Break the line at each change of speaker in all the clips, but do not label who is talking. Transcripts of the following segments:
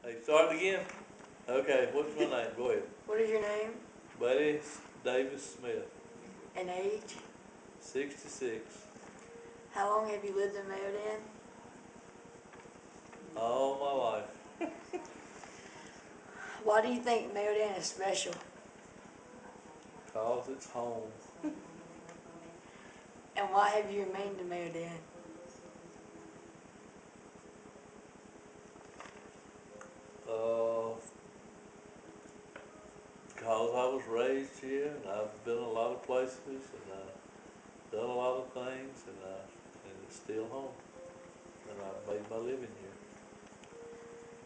Hey, start again? Okay, what's my name? Go ahead.
What is your name
Buddy Davis Smith,
and age?
66.
How long have you lived in Mayodan?
All my life.
Why do you think Mayodan is special?
Cause it's home.
And why have you remained in Mayodan?
Uh, Cause I was raised here and I've been a lot of places and I've done a lot of things and it's still home. And I've made my living here.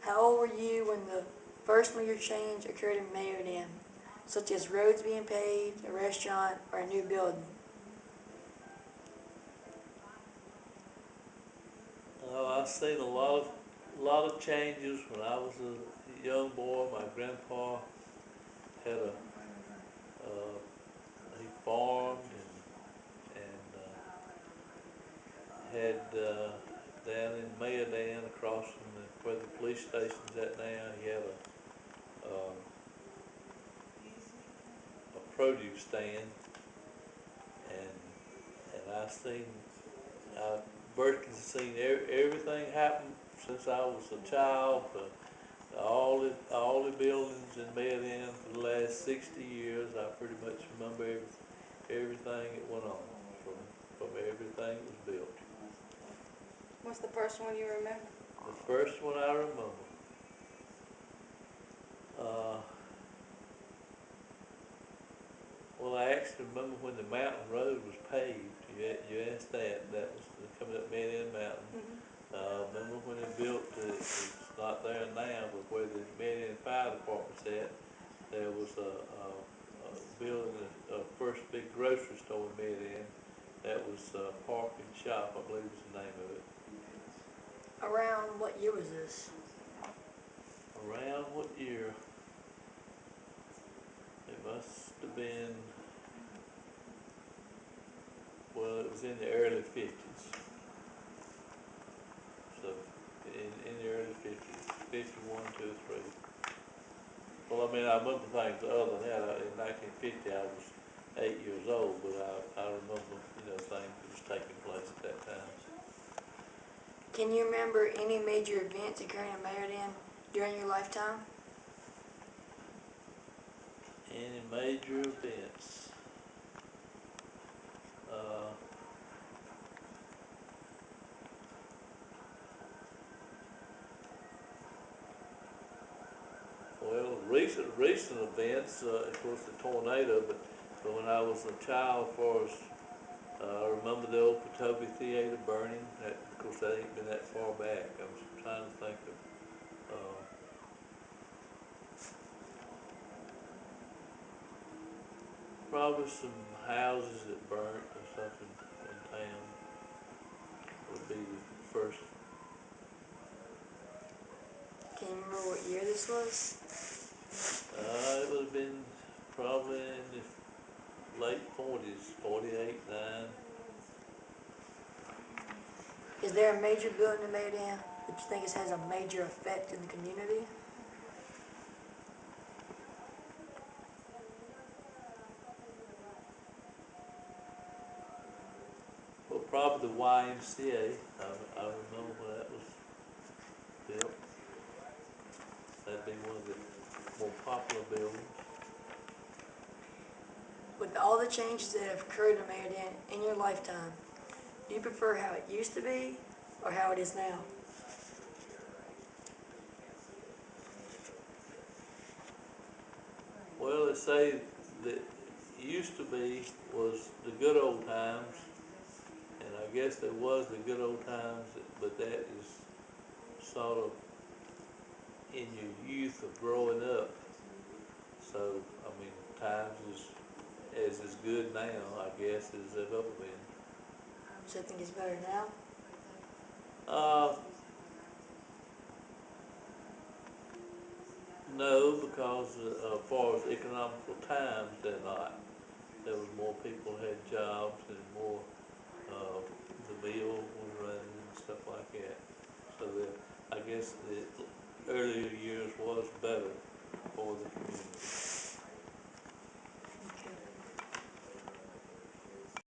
How old were you when the first major change occurred in Mayodan, such as roads being paved, a restaurant, or a new building?
I've seen a lot of changes when I was a young boy. My grandpa had he farmed and had down in Mayodan across from where the police station's at now. He had a produce stand, and I seen I virtually seen everything happen since I was a child. All the buildings in Mayodan for the last 60 years. I pretty much remember everything that went on from everything that was built.
What's the first one you remember?
The first one I remember. Uh, well, I actually remember when the mountain road was paved. You asked that. That was coming up Marion Mountain. Remember when they built it's not there now, but where the Marion Fire Department's at, there was a building, a first big grocery store in Marion. That was Park and Shop, I believe was the name of it.
Around what year was this?
Around what year? It must have been, well, it was in the early 50s. So, in the early 50s, 51, 2, 3. Well, I mean, I remember things other than that. In 1950, I was 8 years old, but I remember, things that was taking place at that time.
Can you remember any major events occurring in Mayodan during your lifetime?
Any major events? Uh, well, recent events, of course, the tornado, but when I was a child, for us, I remember the old Petobe Theater burning. Of course, that ain't been that far back. I was trying to think of probably some houses that burnt or something in town would be the first.
Can you remember what year this was?
It would have been probably in the late 40s, 48, 9.
Is there a major building in Mayodan that you think has a major effect in the community?
Well, probably the YMCA. I remember when that was built. That'd be one of the more popular buildings.
With all the changes that have occurred in Mayodan in your lifetime, do you prefer how it used to be or how it is now?
Well, they say that used to be was the good old times, and I guess there was the good old times, but that is sort of in your youth of growing up. So, I mean, times is as good now, I guess, as they've ever been.
So I think it's better now.
Uh, no, because as far as economical times, they're not. There was more people had jobs and more, uh, the mill was running and stuff like that. So I guess the earlier